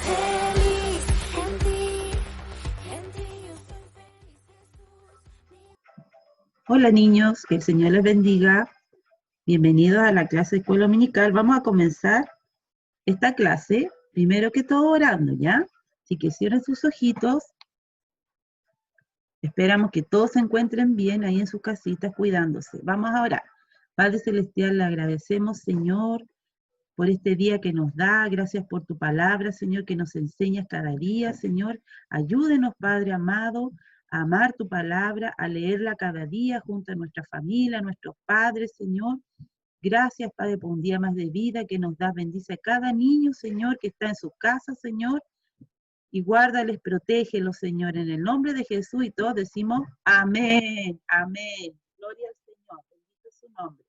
Feliz en ti, en ti yo soy feliz, Jesús. Hola niños, que el Señor les bendiga. Bienvenidos a la clase de escuela dominical. Vamos a comenzar esta clase, primero que todo orando, ¿ya? Así que cierren sus ojitos. Esperamos que todos se encuentren bien ahí en sus casitas cuidándose. Vamos a orar. Padre Celestial, le agradecemos, Señor, por este día que nos da. Gracias por tu palabra, Señor, que nos enseñas cada día, Señor. Ayúdenos, Padre amado, a amar tu palabra, a leerla cada día junto a nuestra familia, a nuestros padres, Señor. Gracias, Padre, por un día más de vida que nos das. Bendice a cada niño, Señor, que está en su casa, Señor. Y guárdales, protégelos, Señor, en el nombre de Jesús. Y todos decimos amén, amén. Gloria al Señor, bendito es su nombre.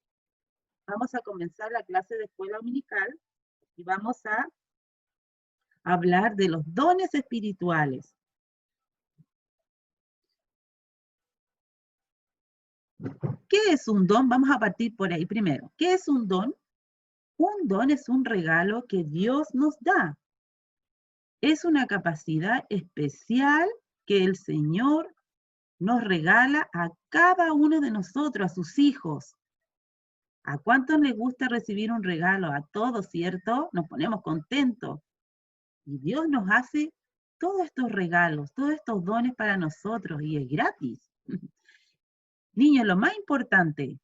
Vamos a comenzar la clase de escuela dominical y vamos a hablar de los dones espirituales. ¿Qué es un don? Vamos a partir por ahí primero. ¿Qué es un don? Un don es un regalo que Dios nos da. Es una capacidad especial que el Señor nos regala a cada uno de nosotros, a sus hijos. ¿A cuántos les gusta recibir un regalo? A todos, ¿cierto? Nos ponemos contentos. Y Dios nos hace todos estos regalos, todos estos dones para nosotros y es gratis. Niños, lo más importante,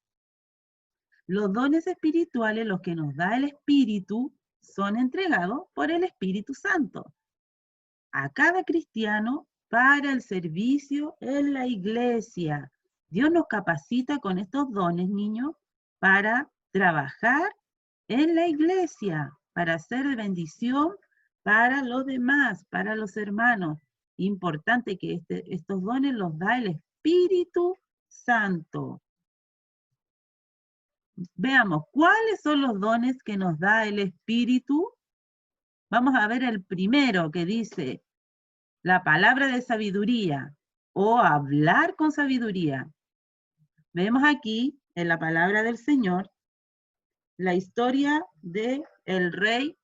los dones espirituales, los que nos da el Espíritu, son entregados por el Espíritu Santo a cada cristiano para el servicio en la iglesia. Dios nos capacita con estos dones, niños, para trabajar en la iglesia, para hacer de bendición para los demás, para los hermanos. Importante que estos dones los da el Espíritu Santo. Veamos, ¿cuáles son los dones que nos da el Espíritu? Vamos a ver el primero que dice, la palabra de sabiduría o hablar con sabiduría. Vemos aquí en la palabra del Señor la historia de el rey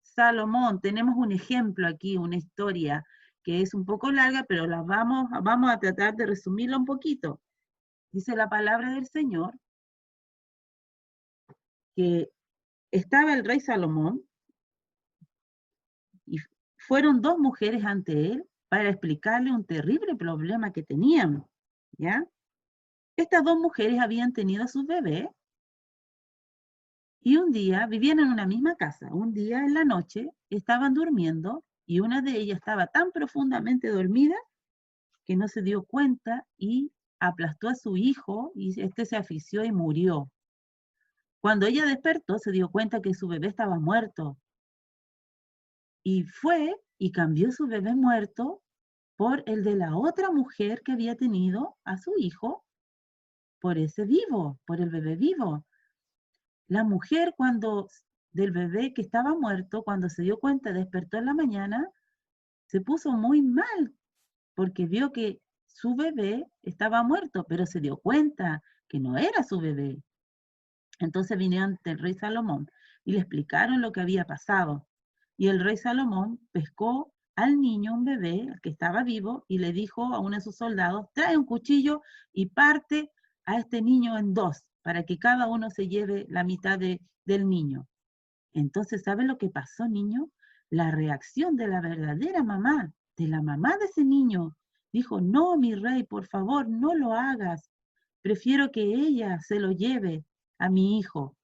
Salomón. Tenemos un ejemplo aquí, una historia que es un poco larga, pero vamos a tratar de resumirla un poquito. Dice la palabra del Señor que estaba el rey Salomón y fueron dos mujeres ante él para explicarle un terrible problema que tenían, ¿ya? Estas dos mujeres habían tenido a sus bebés y un día vivían en una misma casa. Un día en la noche estaban durmiendo y una de ellas estaba tan profundamente dormida que no se dio cuenta y aplastó a su hijo y este se asfixió y murió. Cuando ella despertó se dio cuenta que su bebé estaba muerto y fue y cambió su bebé muerto por el de la otra mujer que había tenido a su hijo, por ese vivo, por el bebé vivo. La mujer del bebé que estaba muerto, cuando se dio cuenta, despertó en la mañana, se puso muy mal porque vio que su bebé estaba muerto, pero se dio cuenta que no era su bebé. Entonces vinieron ante el rey Salomón y le explicaron lo que había pasado. Y el rey Salomón pescó al niño, un bebé, que estaba vivo, y le dijo a uno de sus soldados, trae un cuchillo y parte a este niño en dos, para que cada uno se lleve la mitad del niño. Entonces, ¿sabe lo que pasó, niño? La reacción de la verdadera mamá, de la mamá de ese niño, dijo, no, mi rey, por favor, no lo hagas. Prefiero que ella se lo lleve a mi hijo.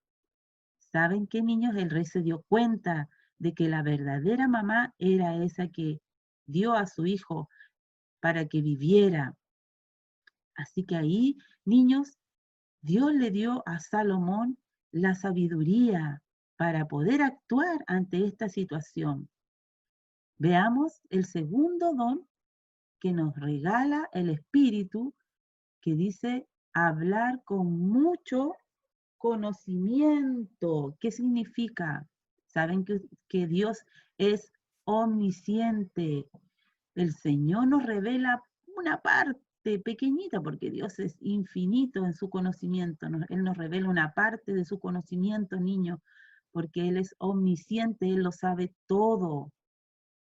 ¿Saben qué, niños? El rey se dio cuenta de que la verdadera mamá era esa que dio a su hijo para que viviera. Así que ahí, niños, Dios le dio a Salomón la sabiduría para poder actuar ante esta situación. Veamos el segundo don que nos regala el Espíritu, que dice hablar con mucho conocimiento. ¿Qué significa? Saben que Dios es omnisciente. El Señor nos revela una parte pequeñita, porque Dios es infinito en su conocimiento. Él nos revela una parte de su conocimiento, niño, porque Él es omnisciente, Él lo sabe todo,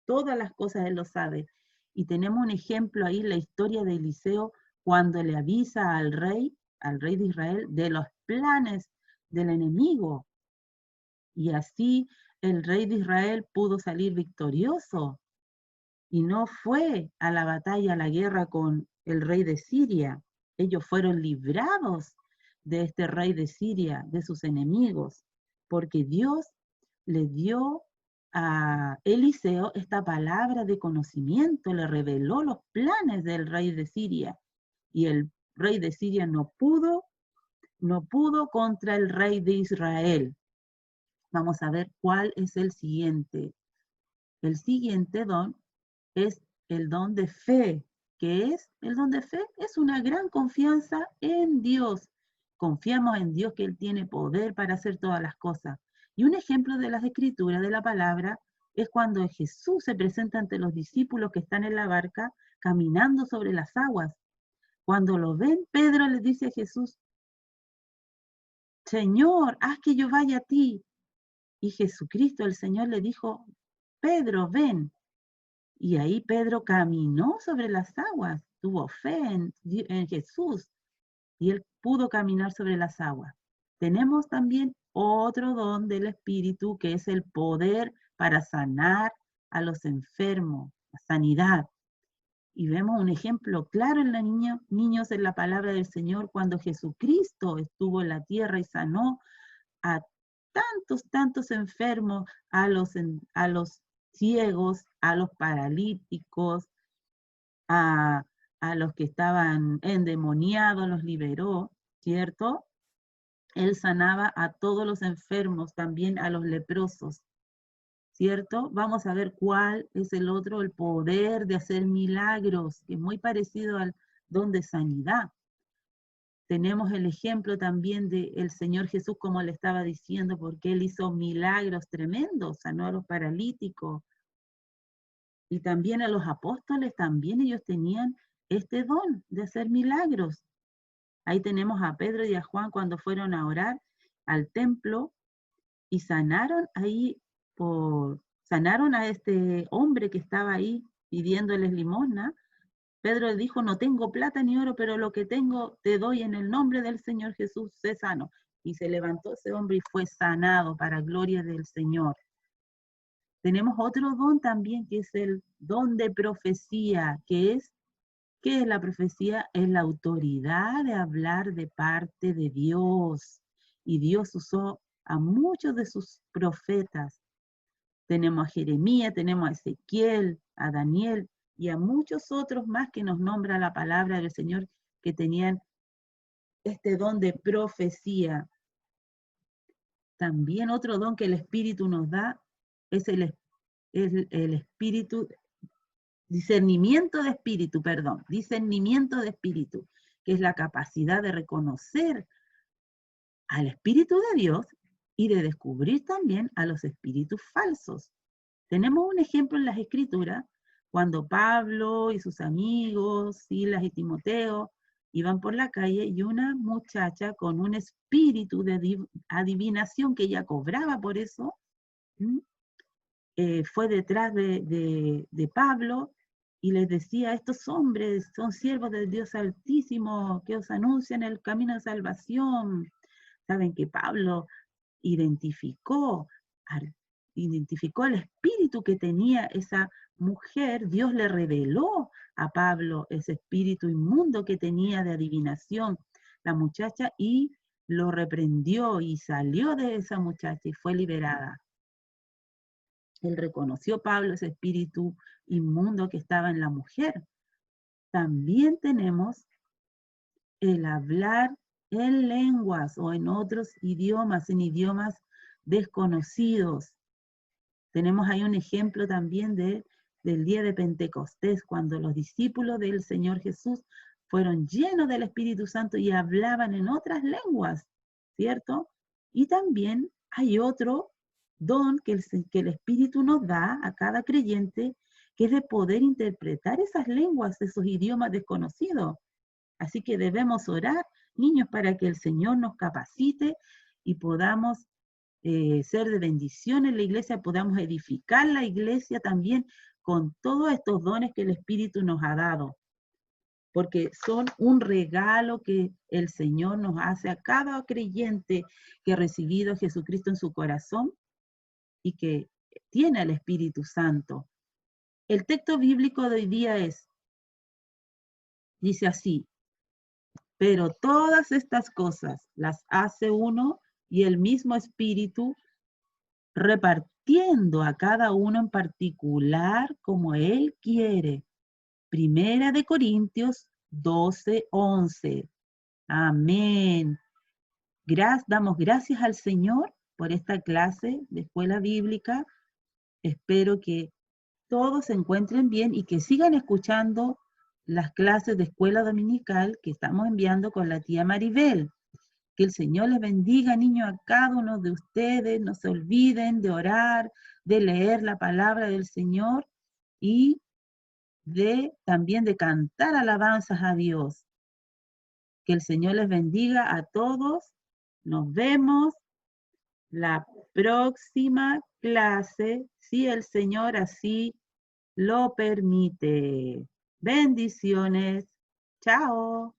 todas las cosas Él lo sabe. Y tenemos un ejemplo ahí, la historia de Eliseo, cuando le avisa al rey de Israel, de los planes del enemigo. Y así el rey de Israel pudo salir victorioso y no fue a la batalla, a la guerra con el rey de Siria. Ellos fueron librados de este rey de Siria, de sus enemigos, porque Dios le dio a Eliseo esta palabra de conocimiento, le reveló los planes del rey de Siria. Y el rey de Siria no pudo contra el rey de Israel. Vamos a ver cuál es el siguiente. El siguiente don es el don de fe. ¿Qué es el don de fe? Es una gran confianza en Dios. Confiamos en Dios que Él tiene poder para hacer todas las cosas. Y un ejemplo de las escrituras, de la palabra, es cuando Jesús se presenta ante los discípulos que están en la barca caminando sobre las aguas. Cuando lo ven, Pedro les dice a Jesús, Señor, haz que yo vaya a ti. Y Jesucristo, el Señor, le dijo, Pedro, ven. Y ahí Pedro caminó sobre las aguas, tuvo fe en Jesús y él pudo caminar sobre las aguas. Tenemos también otro don del Espíritu que es el poder para sanar a los enfermos, la sanidad. Y vemos un ejemplo claro en los niños en la palabra del Señor cuando Jesucristo estuvo en la tierra y sanó a tantos enfermos, a los ciegos, a los paralíticos, a, a los que estaban endemoniados, los liberó, ¿cierto? Él sanaba a todos los enfermos, también a los leprosos, ¿cierto? Vamos a ver cuál es el otro, el poder de hacer milagros, que es muy parecido al don de sanidad. Tenemos el ejemplo también del Señor Jesús, como le estaba diciendo, porque Él hizo milagros tremendos, sanó a los paralíticos. Y también a los apóstoles, también ellos tenían este don de hacer milagros. Ahí tenemos a Pedro y a Juan cuando fueron a orar al templo y sanaron sanaron a este hombre que estaba ahí pidiéndoles limosna. Pedro le dijo, no tengo plata ni oro, pero lo que tengo te doy en el nombre del Señor Jesús, sé sano. Y se levantó ese hombre y fue sanado para gloria del Señor. Tenemos otro don también que es el don de profecía, ¿qué es la profecía? Es la autoridad de hablar de parte de Dios. Y Dios usó a muchos de sus profetas. Tenemos a Jeremías, tenemos a Ezequiel, a Daniel y a muchos otros más que nos nombra la palabra del Señor que tenían este don de profecía. También otro don que el Espíritu nos da es el espíritu, discernimiento de espíritu, que es la capacidad de reconocer al Espíritu de Dios y de descubrir también a los espíritus falsos. Tenemos un ejemplo en las Escrituras, cuando Pablo y sus amigos, Silas y Timoteo, iban por la calle y una muchacha con un espíritu de adivinación que ella cobraba por eso, fue detrás de Pablo y les decía, estos hombres son siervos del Dios Altísimo que os anuncian el camino de salvación. Saben que Pablo identificó el espíritu que tenía esa mujer. Dios le reveló a Pablo ese espíritu inmundo que tenía de adivinación la muchacha y lo reprendió y salió de esa muchacha y fue liberada. Él reconoció, Pablo, ese espíritu inmundo que estaba en la mujer. También tenemos el hablar en lenguas o en otros idiomas, en idiomas desconocidos. Tenemos ahí un ejemplo también del día de Pentecostés, cuando los discípulos del Señor Jesús fueron llenos del Espíritu Santo y hablaban en otras lenguas, ¿cierto? Y también hay otro don que el Espíritu nos da a cada creyente, que es de poder interpretar esas lenguas, esos idiomas desconocidos. Así que debemos orar, niños, para que el Señor nos capacite y podamos ser de bendición en la iglesia, podamos edificar la iglesia también con todos estos dones que el Espíritu nos ha dado, porque son un regalo que el Señor nos hace a cada creyente que ha recibido a Jesucristo en su corazón y que tiene al Espíritu Santo. El texto bíblico de hoy día dice así: pero todas estas cosas las hace uno y el mismo Espíritu, repartiendo a cada uno en particular como Él quiere. Primera de Corintios 12:11. Amén. Damos gracias al Señor por esta clase de escuela bíblica. Espero que todos se encuentren bien y que sigan escuchando las clases de escuela dominical que estamos enviando con la tía Maribel. Que el Señor les bendiga, niños, a cada uno de ustedes. No se olviden de orar, de leer la palabra del Señor y también de cantar alabanzas a Dios. Que el Señor les bendiga a todos. Nos vemos la próxima clase, si el Señor así lo permite. Bendiciones. Chao.